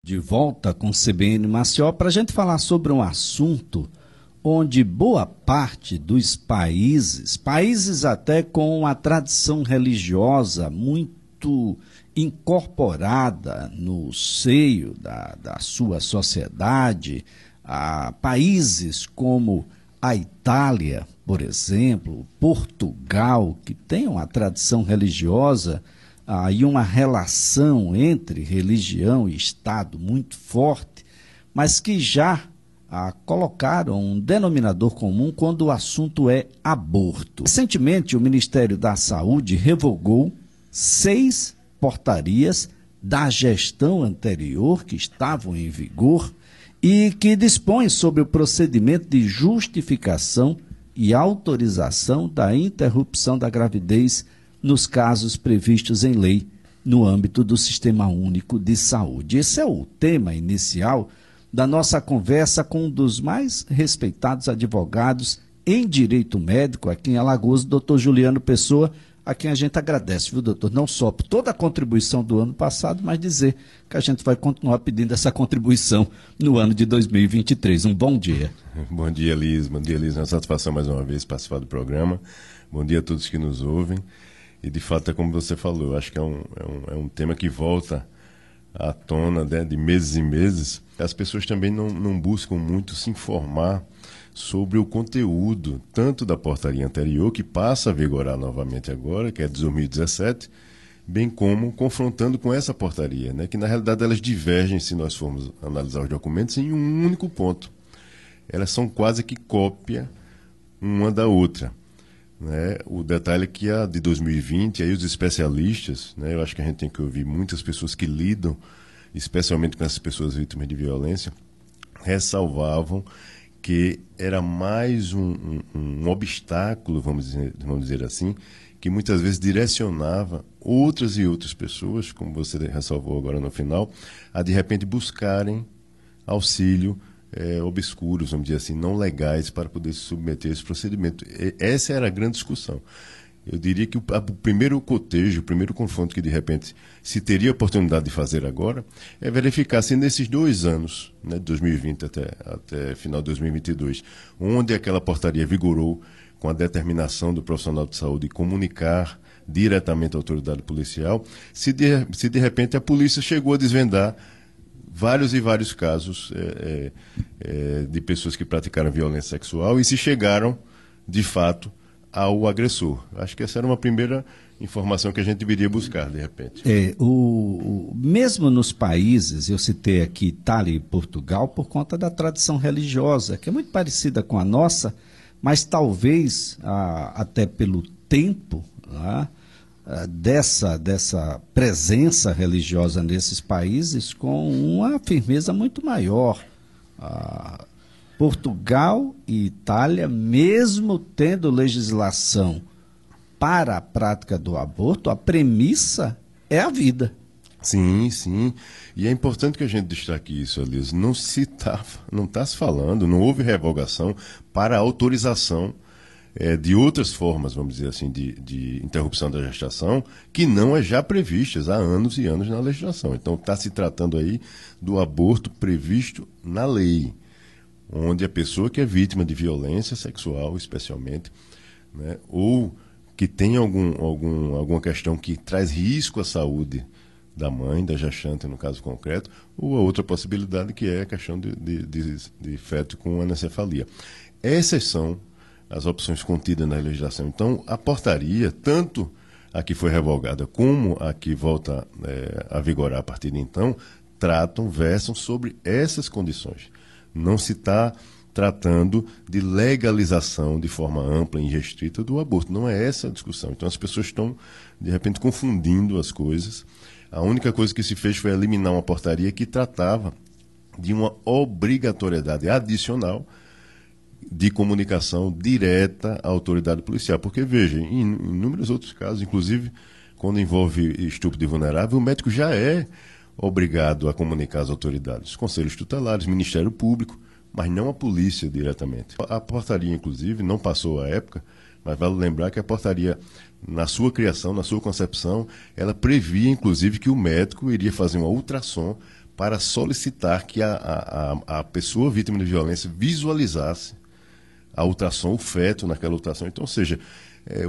De volta com o CBN Maceió para a gente falar sobre um assunto onde boa parte dos países até com a tradição religiosa muito incorporada no seio da sua sociedade, países como a Itália, por exemplo, Portugal, que tem uma tradição religiosa e uma relação entre religião e Estado muito forte, mas que já colocaram um denominador comum quando o assunto é aborto. Recentemente, o Ministério da Saúde revogou 6 portarias da gestão anterior que estavam em vigor e que dispõem sobre o procedimento de justificação e autorização da interrupção da gravidez nos casos previstos em lei no âmbito do Sistema Único de Saúde. Esse é o tema inicial da nossa conversa com um dos mais respeitados advogados em direito médico aqui em Alagoas, doutor Juliano Pessoa, a quem a gente agradece, viu, doutor? Não só por toda a contribuição do ano passado, mas dizer que a gente vai continuar pedindo essa contribuição no ano de 2023. Um bom dia. Bom dia, Liz. Bom dia, Liz. É uma satisfação mais uma vez participar do programa. Bom dia a todos que nos ouvem. E, de fato, é como você falou, eu acho que é um tema que volta à tona, né, de meses em meses. As pessoas também não buscam muito se informar sobre o conteúdo, tanto da portaria anterior, que passa a vigorar novamente agora, que é de 2017, bem como confrontando com essa portaria, né, que, na realidade, elas divergem, se nós formos analisar os documentos, em um único ponto. Elas são quase que cópia uma da outra. Né? O detalhe é que a de 2020, aí os especialistas, né, eu acho que a gente tem que ouvir muitas pessoas que lidam, especialmente com essas pessoas vítimas de violência, ressalvavam que era mais um obstáculo, vamos dizer assim, que muitas vezes direcionava outras e outras pessoas, como você ressalvou agora no final, a de repente buscarem auxílio obscuros, vamos dizer assim, não legais para poder se submeter a esse procedimento. Essa era a grande discussão. Eu diria que o primeiro cotejo, o primeiro confronto que de repente se teria a oportunidade de fazer agora é verificar se nesses 2 anos, né, de 2020 até final de 2022, onde aquela portaria vigorou com a determinação do profissional de saúde comunicar diretamente à autoridade policial, se de repente a polícia chegou a desvendar vários e vários casos de pessoas que praticaram violência sexual e se chegaram, de fato, ao agressor. Acho que essa era uma primeira informação que a gente deveria buscar, de repente. Mesmo nos países, eu citei aqui Itália e Portugal, por conta da tradição religiosa, que é muito parecida com a nossa, mas talvez, até pelo tempo, dessa presença religiosa nesses países com uma firmeza muito maior. Portugal e Itália, mesmo tendo legislação para a prática do aborto, a premissa é a vida. Sim, sim. E é importante que a gente destaque isso, Elias. Não está se falando, não houve revogação para a autorização de outras formas, vamos dizer assim, de interrupção da gestação, que não é já previstas há anos e anos na legislação. Então está se tratando aí do aborto previsto na lei, onde a pessoa que é vítima de violência sexual, especialmente, né, ou que tem alguma questão que traz risco à saúde da mãe, da gestante, no caso concreto, ou a outra possibilidade que é a questão de feto com anencefalia. Essas são as opções contidas na legislação. Então, a portaria, tanto a que foi revogada como a que volta a vigorar a partir de então, versam sobre essas condições. Não se está tratando de legalização de forma ampla e restrita do aborto. Não é essa a discussão. Então, as pessoas estão, de repente, confundindo as coisas. A única coisa que se fez foi eliminar uma portaria que tratava de uma obrigatoriedade adicional de comunicação direta à autoridade policial. Porque, veja, em inúmeros outros casos, inclusive quando envolve estupro de vulnerável, o médico já é obrigado a comunicar às autoridades, conselhos tutelares, Ministério Público, mas não a polícia diretamente. A portaria, inclusive, não passou à época, mas vale lembrar que a portaria, na sua criação, na sua concepção, ela previa, inclusive, que o médico iria fazer uma ultrassom para solicitar que a pessoa vítima de violência visualizasse a ultrassom, o feto naquela ultrassom. Então, ou seja,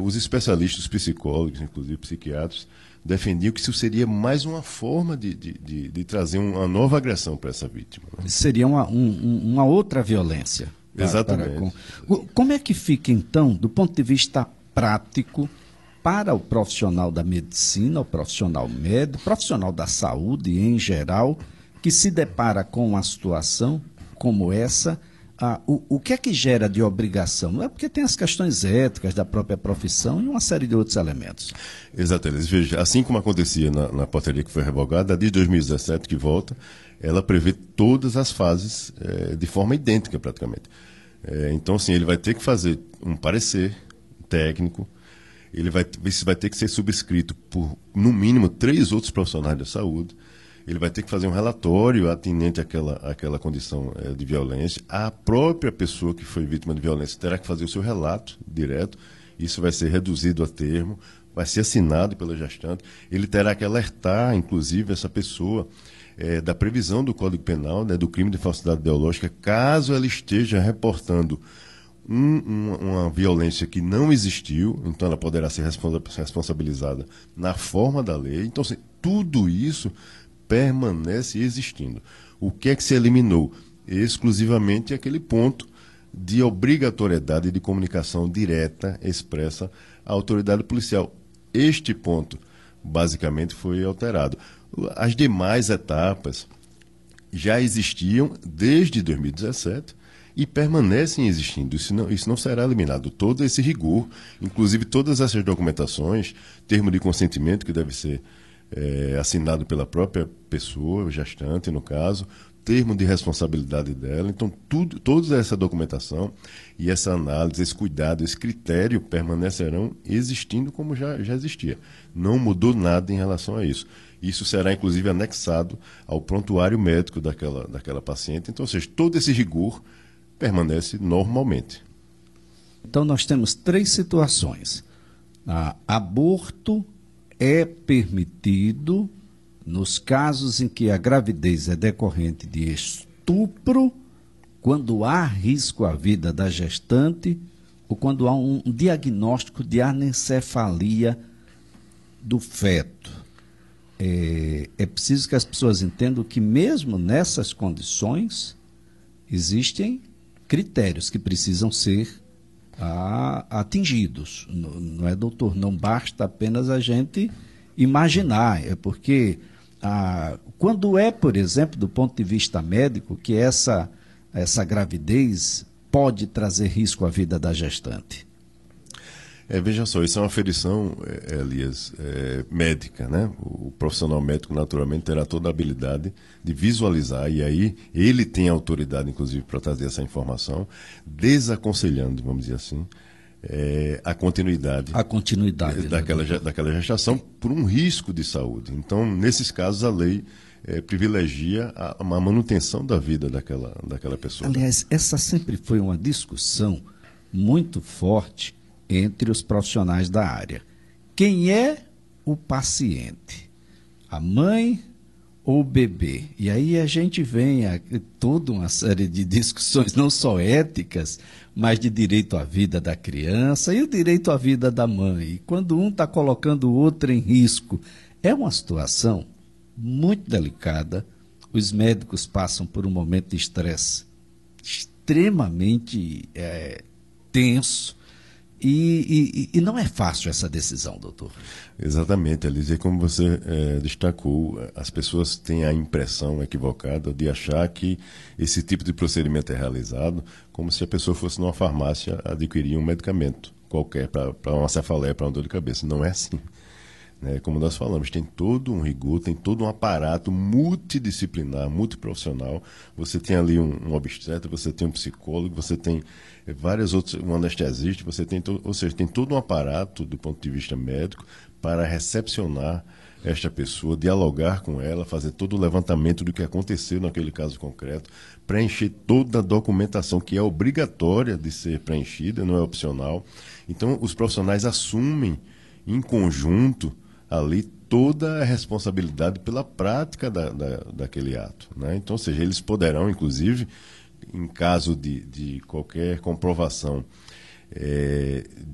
os especialistas, os psicólogos, inclusive psiquiatras, defendiam que isso seria mais uma forma de trazer uma nova agressão para essa vítima. Né? Seria uma outra violência. Exatamente. Como é que fica, então, do ponto de vista prático, para o profissional da medicina, o profissional médico, profissional da saúde em geral, que se depara com uma situação como essa, o que é que gera de obrigação? Não é porque tem as questões éticas da própria profissão e uma série de outros elementos. Exatamente. Veja, assim como acontecia na portaria que foi revogada, desde 2017 que volta, ela prevê todas as fases de forma idêntica praticamente. Então, assim, ele vai ter que fazer um parecer técnico, isso vai ter que ser subscrito por, no mínimo, 3 outros profissionais da saúde. Ele vai ter que fazer um relatório atinente àquela condição de violência. A própria pessoa que foi vítima de violência terá que fazer o seu relato direto. Isso vai ser reduzido a termo, vai ser assinado pela gestante. Ele terá que alertar, inclusive, essa pessoa da previsão do Código Penal, né, do crime de falsidade ideológica, caso ela esteja reportando uma violência que não existiu, então ela poderá ser responsabilizada na forma da lei. Então, assim, tudo isso permanece existindo. O que é que se eliminou? Exclusivamente aquele ponto de obrigatoriedade de comunicação direta, expressa à autoridade policial. Este ponto, basicamente, foi alterado. As demais etapas já existiam desde 2017, e permanecem existindo. Isso não será eliminado. Todo esse rigor, inclusive todas essas documentações, termo de consentimento que deve ser assinado pela própria pessoa, gestante no caso, termo de responsabilidade dela. Então, toda essa documentação e essa análise, esse cuidado, esse critério permanecerão existindo como já existia. Não mudou nada em relação a isso. Isso será, inclusive, anexado ao prontuário médico daquela paciente. Então, ou seja, todo esse rigor permanece normalmente. Então, nós temos 3 situações. Aborto é permitido nos casos em que a gravidez é decorrente de estupro, quando há risco à vida da gestante ou quando há um diagnóstico de anencefalia do feto. É preciso que as pessoas entendam que mesmo nessas condições existem critérios que precisam ser atingidos. Não é, doutor? Não basta apenas a gente imaginar. É porque quando por exemplo, do ponto de vista médico, que essa gravidez pode trazer risco à vida da gestante. Veja só, isso é uma aferição, Elias, médica, né? O profissional médico, naturalmente, terá toda a habilidade de visualizar, e aí ele tem autoridade, inclusive, para trazer essa informação, desaconselhando, vamos dizer assim, a continuidade daquela gestação por um risco de saúde. Então, nesses casos, a lei privilegia a manutenção da vida daquela pessoa. Aliás, essa sempre foi uma discussão muito forte entre os profissionais da área. Quem é o paciente? A mãe ou o bebê? E aí a gente vem a toda uma série de discussões, não só éticas, mas de direito à vida da criança e o direito à vida da mãe. E quando um está colocando o outro em risco, é uma situação muito delicada. Os médicos passam por um momento de estresse extremamente tenso. E não é fácil essa decisão, doutor. Exatamente, Elise. Como você destacou, as pessoas têm a impressão equivocada de achar que esse tipo de procedimento é realizado como se a pessoa fosse numa farmácia adquirir um medicamento qualquer para uma cefaleia, para uma dor de cabeça. Não é assim. Como nós falamos, tem todo um rigor, tem todo um aparato multidisciplinar, multiprofissional. Você tem ali um obstetra, você tem um psicólogo, você tem várias outras, um anestesista, você tem, ou seja, tem todo um aparato do ponto de vista médico para recepcionar esta pessoa, dialogar com ela, fazer todo o levantamento do que aconteceu naquele caso concreto, preencher toda a documentação que é obrigatória de ser preenchida, não é opcional. Então, os profissionais assumem em conjunto ali toda a responsabilidade pela prática daquele ato, né? Então, ou seja, eles poderão, inclusive, em caso de qualquer comprovação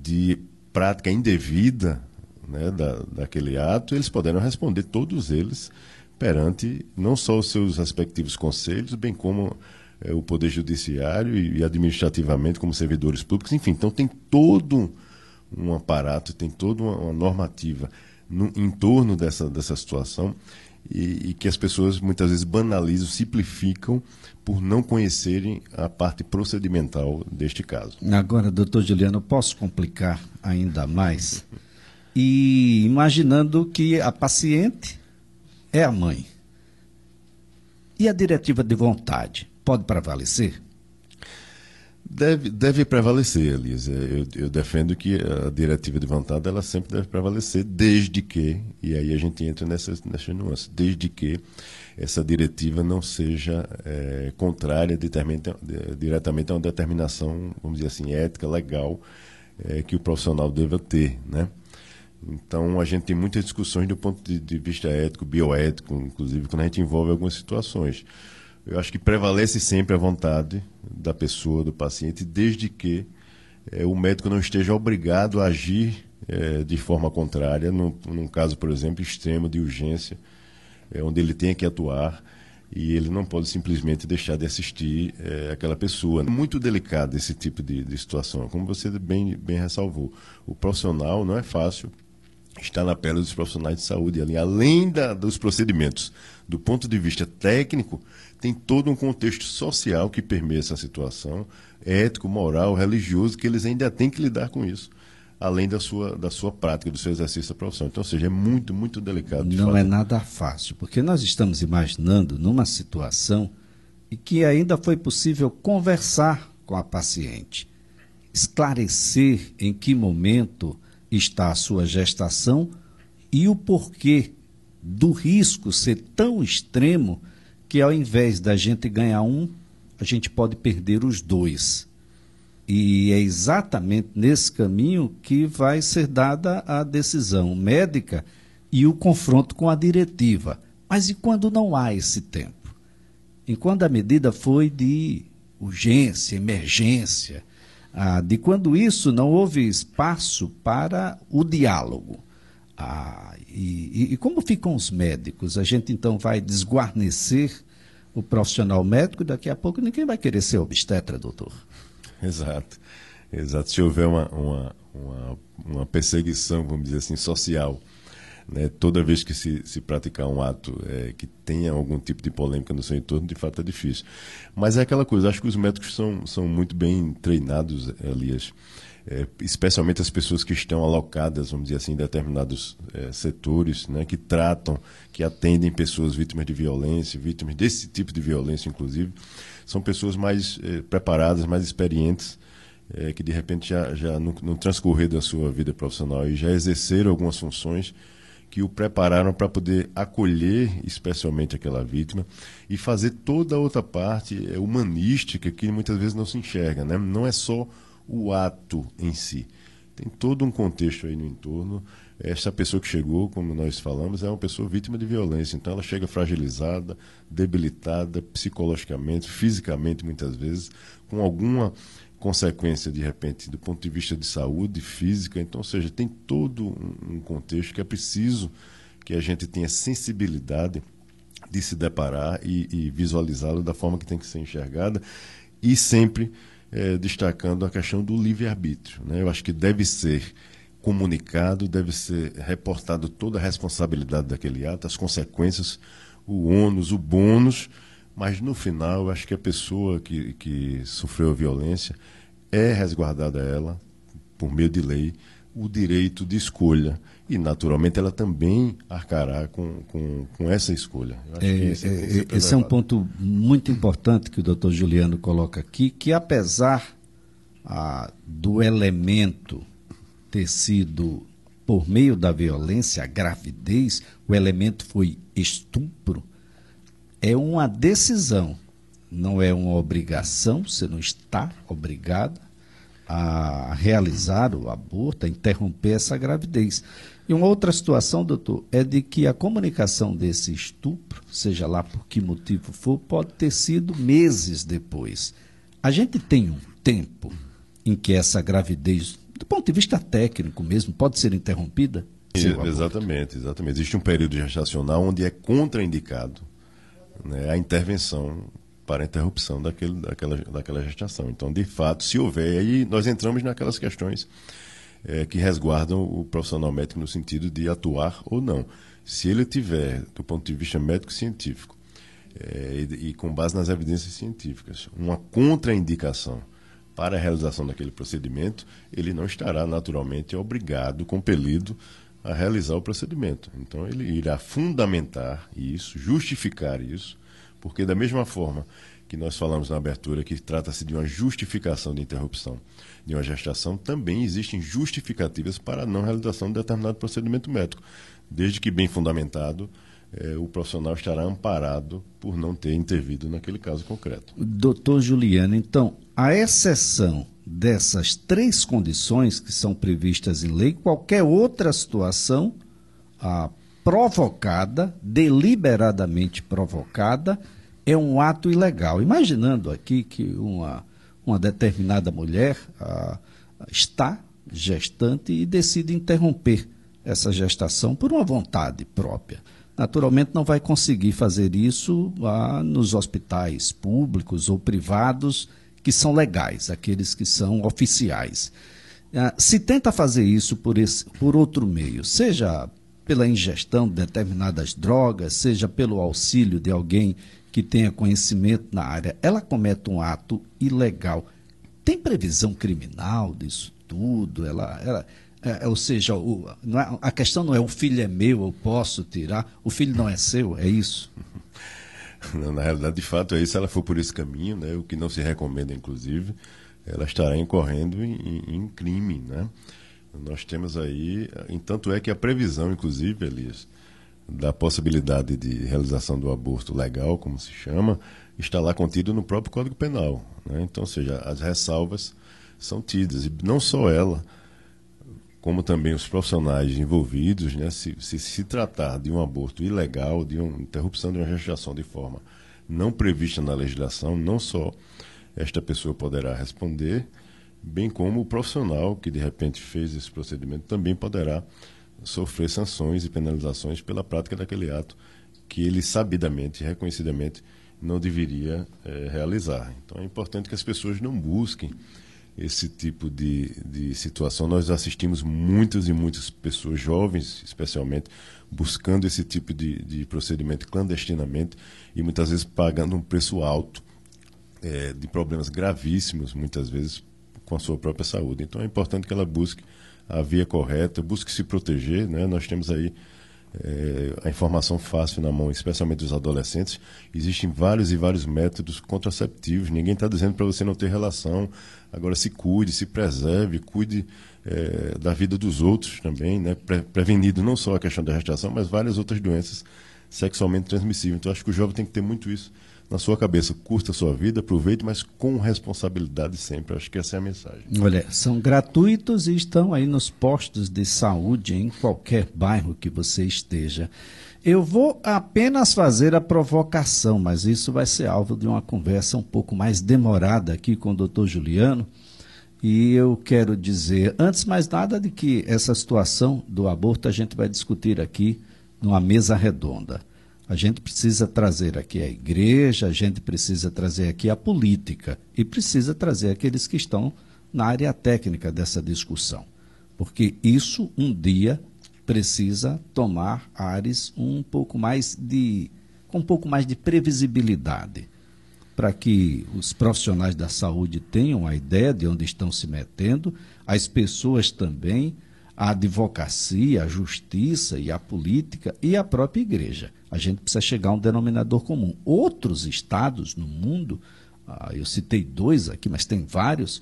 de prática indevida, né, daquele ato, eles poderão responder, todos eles, perante não só os seus respectivos conselhos, bem como o Poder Judiciário e administrativamente como servidores públicos, enfim. Então tem todo um aparato, tem toda uma normativa em torno dessa situação e que as pessoas muitas vezes banalizam, simplificam por não conhecerem a parte procedimental deste caso. Agora, doutor Juliano, posso complicar ainda mais? E imaginando que a paciente é a mãe. E a diretiva de vontade pode prevalecer? Deve prevalecer, Elisa. Eu defendo que a diretiva de vontade ela sempre deve prevalecer, desde que, e aí a gente entra nessa nuance, desde que essa diretiva não seja contrária diretamente a uma determinação, vamos dizer assim, ética, legal, que o profissional deva ter, né? Então, a gente tem muitas discussões do ponto de vista ético, bioético, inclusive, quando a gente envolve algumas situações. Eu acho que prevalece sempre a vontade da pessoa, do paciente, desde que o médico não esteja obrigado a agir de forma contrária, num caso, por exemplo, extremo de urgência, onde ele tenha que atuar e ele não pode simplesmente deixar de assistir aquela pessoa. É muito delicado esse tipo de situação, como você bem ressalvou. O profissional não é fácil estar na pele dos profissionais de saúde, além dos procedimentos. Do ponto de vista técnico, tem todo um contexto social que permeia essa situação, ético, moral, religioso, que eles ainda têm que lidar com isso, além da sua prática, do seu exercício da profissão. Então, ou seja, é muito, muito delicado. Não é nada fácil, porque nós estamos imaginando numa situação em que ainda foi possível conversar com a paciente, esclarecer em que momento está a sua gestação e o porquê do risco ser tão extremo que ao invés da gente ganhar um, a gente pode perder os dois. E é exatamente nesse caminho que vai ser dada a decisão médica e o confronto com a diretiva. Mas e quando não há esse tempo? E quando a medida foi de urgência, emergência, de quando isso não houve espaço para o diálogo. E como ficam os médicos? A gente então vai desguarnecer o profissional médico e daqui a pouco ninguém vai querer ser obstetra, doutor. Exato. Se houver uma perseguição, vamos dizer assim, social, né, toda vez que se praticar um ato que tenha algum tipo de polêmica no seu entorno, de fato é difícil. Mas é aquela coisa, acho que os médicos são muito bem treinados, Elias, especialmente as pessoas que estão alocadas, vamos dizer assim, em determinados setores, né, que tratam, que atendem pessoas vítimas de violência, vítimas desse tipo de violência, inclusive, são pessoas mais preparadas, mais experientes, que de repente já no transcorrer da sua vida profissional e já exerceram algumas funções que o prepararam para poder acolher especialmente aquela vítima e fazer toda a outra parte humanística que muitas vezes não se enxerga, né? Não é só o ato em si. Tem todo um contexto aí no entorno. Essa pessoa que chegou, como nós falamos, é uma pessoa vítima de violência. Então ela chega fragilizada, debilitada psicologicamente, fisicamente muitas vezes, com alguma consequência, de repente, do ponto de vista de saúde física. Então, ou seja, tem todo um contexto que é preciso que a gente tenha sensibilidade de se deparar e visualizá-lo da forma que tem que ser enxergada e sempre destacando a questão do livre-arbítrio, né? Eu acho que deve ser comunicado, deve ser reportado toda a responsabilidade daquele ato, as consequências, o ônus, o bônus, mas no final eu acho que a pessoa que sofreu a violência é resguardada a ela, por meio de lei, o direito de escolha e naturalmente ela também arcará com essa escolha. Eu acho que esse é um ponto muito importante que o doutor Juliano coloca aqui, que apesar do elemento ter sido por meio da violência, a gravidez, o elemento foi estupro, é uma decisão, não é uma obrigação, você não está obrigado a realizar o aborto, a interromper essa gravidez. E uma outra situação, doutor, é de que a comunicação desse estupro, seja lá por que motivo for, pode ter sido meses depois. A gente tem um tempo em que essa gravidez, do ponto de vista técnico mesmo, pode ser interrompida? Exatamente. Existe um período gestacional onde é contraindicado, né, a intervenção para a interrupção daquela gestação. Então, de fato, se houver, aí nós entramos naquelas questões que resguardam o profissional médico no sentido de atuar ou não. Se ele tiver, do ponto de vista médico-científico, e com base nas evidências científicas, uma contraindicação para a realização daquele procedimento, ele não estará naturalmente obrigado, compelido a realizar o procedimento. Então, ele irá fundamentar isso, justificar isso, porque da mesma forma que nós falamos na abertura que trata-se de uma justificação de interrupção de uma gestação, também existem justificativas para a não realização de determinado procedimento médico, desde que bem fundamentado, o profissional estará amparado por não ter intervido naquele caso concreto. Doutor Juliano, então, a exceção dessas 3 condições que são previstas em lei, qualquer outra situação provocada, deliberadamente provocada, é um ato ilegal. Imaginando aqui que uma determinada mulher está gestante e decide interromper essa gestação por uma vontade própria. Naturalmente não vai conseguir fazer isso nos hospitais públicos ou privados que são legais, aqueles que são oficiais. Se tenta fazer isso por outro meio, seja pela ingestão de determinadas drogas, seja pelo auxílio de alguém que tenha conhecimento na área, ela comete um ato ilegal. Tem previsão criminal disso tudo? Ou seja, a questão não é o filho é meu, eu posso tirar, o filho não é seu, é isso? Não, na realidade, de fato, é isso. Se ela for por esse caminho, né, o que não se recomenda, inclusive, ela estará incorrendo em crime, né? Nós temos aí, tanto é que a previsão, inclusive, Elias, da possibilidade de realização do aborto legal, como se chama, está lá contido no próprio Código Penal, né? Então, ou seja, as ressalvas são tidas, e não só ela, como também os profissionais envolvidos, né? Se tratar de um aborto ilegal, de uma interrupção de uma gestação de forma não prevista na legislação, não só esta pessoa poderá responder, bem como o profissional que de repente fez esse procedimento também poderá sofrer sanções e penalizações pela prática daquele ato que ele sabidamente, reconhecidamente, não deveria realizar. Então é importante que as pessoas não busquem esse tipo de situação. Nós assistimos muitas e muitas pessoas, jovens especialmente, buscando esse tipo de procedimento clandestinamente e muitas vezes pagando um preço alto de problemas gravíssimos, muitas vezes com a sua própria saúde. Então é importante que ela busque a via correta, busque se proteger, né? Nós temos aí a informação fácil na mão, especialmente dos adolescentes. Existem vários e vários métodos contraceptivos. Ninguém está dizendo para você não ter relação. Agora se cuide, se preserve, cuide da vida dos outros também, né? Prevenido não só a questão da gestação, mas várias outras doenças sexualmente transmissíveis. Então acho que o jovem tem que ter muito isso na sua cabeça. Curta a sua vida, aproveite, mas com responsabilidade sempre. Acho que essa é a mensagem. Olha, são gratuitos e estão aí nos postos de saúde em qualquer bairro que você esteja. Eu vou apenas fazer a provocação, mas isso vai ser alvo de uma conversa um pouco mais demorada aqui com o doutor Juliano. E eu quero dizer, antes de mais nada, de que essa situação do aborto a gente vai discutir aqui numa mesa redonda. A gente precisa trazer aqui a igreja, a gente precisa trazer aqui a política e precisa trazer aqueles que estão na área técnica dessa discussão. Porque isso, um dia, precisa tomar ares com um pouco mais de previsibilidade, para que os profissionais da saúde tenham a ideia de onde estão se metendo, as pessoas também, a advocacia, a justiça e a política e a própria igreja. A gente precisa chegar a um denominador comum. Outros estados no mundo, eu citei 2 aqui, mas tem vários,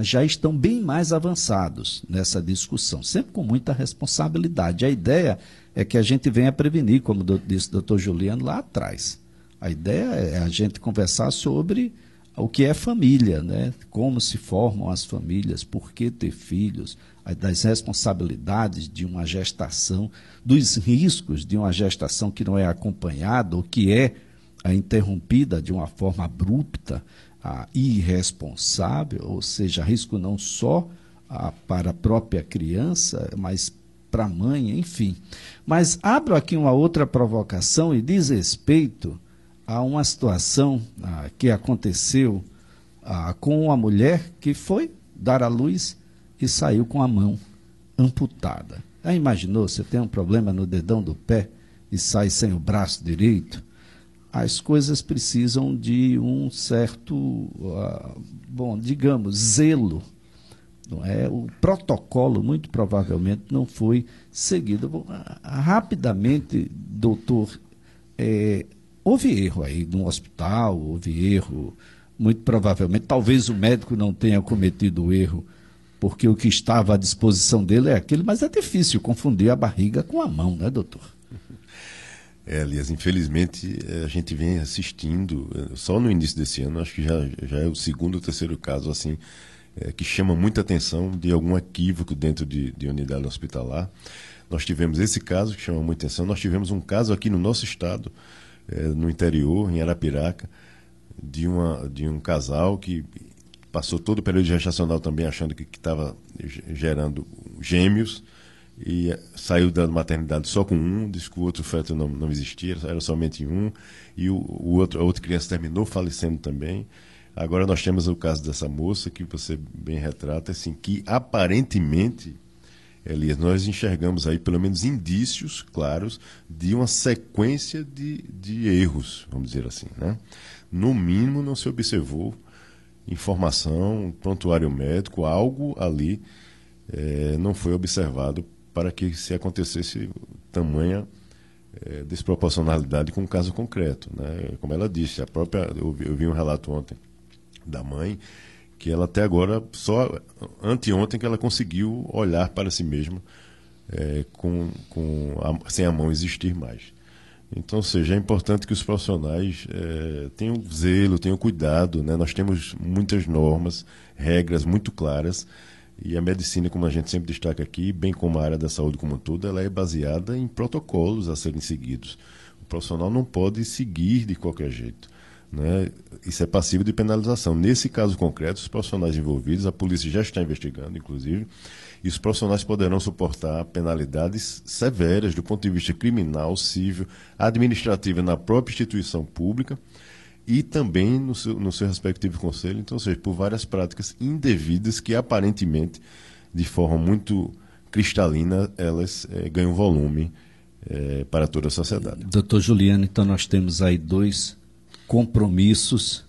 já estão bem mais avançados nessa discussão, sempre com muita responsabilidade. A ideia é que a gente venha prevenir, como disse o doutor Juliano lá atrás. A ideia é a gente conversar sobre o que é família, né? Como se formam as famílias, por que ter filhos, das responsabilidades de uma gestação, dos riscos de uma gestação que não é acompanhada ou que é interrompida de uma forma abrupta, irresponsável, ou seja, risco não só para a própria criança, mas para a mãe, enfim. Mas abro aqui uma outra provocação e diz respeito a uma situação que aconteceu com uma mulher que foi dar à luz e saiu com a mão amputada. Já imaginou, você tem um problema no dedão do pé e sai sem o braço direito? As coisas precisam de um certo, digamos, zelo. Não é? O protocolo, muito provavelmente, não foi seguido. Rapidamente, doutor, houve erro aí no hospital, houve erro, muito provavelmente, talvez o médico não tenha cometido o erro, porque o que estava à disposição dele é aquilo, mas é difícil confundir a barriga com a mão, né, doutor? Elias, infelizmente, a gente vem assistindo, só no início desse ano, acho que já é o segundo ou terceiro caso, assim, que chama muita atenção de algum equívoco dentro de unidade hospitalar. Nós tivemos esse caso que chama muita atenção, nós tivemos um caso aqui no nosso estado, no interior, em Arapiraca, de um casal que passou todo o período gestacional também achando que estava gerando gêmeos e saiu da maternidade só com um, disse que o outro feto não existia, era somente um, e a outra criança terminou falecendo também. Agora nós temos o caso dessa moça que você bem retrata, assim, que aparentemente, Elias, nós enxergamos aí pelo menos indícios claros de uma sequência de erros, vamos dizer assim, né? No mínimo não se observou informação, prontuário médico, algo ali não foi observado para que se acontecesse tamanha desproporcionalidade com o caso concreto, né? Como ela disse, eu vi um relato ontem da mãe, que ela até agora, só anteontem que ela conseguiu olhar para si mesma sem a mão existir mais. Então, ou seja, é importante que os profissionais tenham zelo, tenham cuidado, né? Nós temos muitas normas, regras muito claras, e a medicina, como a gente sempre destaca aqui, bem como a área da saúde como um todo, ela é baseada em protocolos a serem seguidos. O profissional não pode seguir de qualquer jeito, né? Isso é passível de penalização. Nesse caso concreto, os profissionais envolvidos, a polícia já está investigando, inclusive, e os profissionais poderão suportar penalidades severas do ponto de vista criminal, civil, administrativo na própria instituição pública e também no seu respectivo conselho, então, ou seja, por várias práticas indevidas que aparentemente, de forma muito cristalina, elas ganham volume para toda a sociedade. Doutor Juliano, então nós temos aí 2 compromissos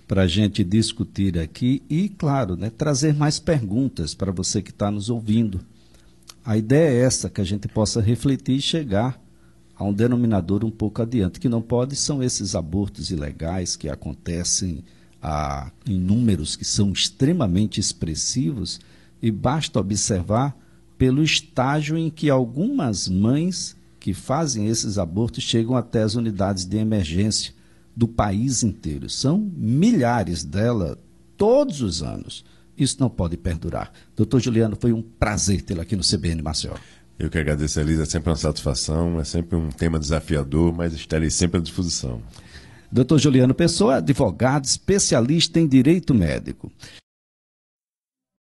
para a gente discutir aqui e, claro, né, trazer mais perguntas para você que está nos ouvindo. A ideia é essa, que a gente possa refletir e chegar a um denominador um pouco adiante. Que não pode são esses abortos ilegais que acontecem em números que são extremamente expressivos, e basta observar pelo estágio em que algumas mães que fazem esses abortos chegam até as unidades de emergência do país inteiro. São milhares delas todos os anos. Isso não pode perdurar. Doutor Juliano, foi um prazer tê-lo aqui no CBN Maceió. Eu que agradeço, Elisa, é sempre uma satisfação, é sempre um tema desafiador, mas estarei sempre à disposição. Doutor Juliano Pessoa, advogado, especialista em direito médico.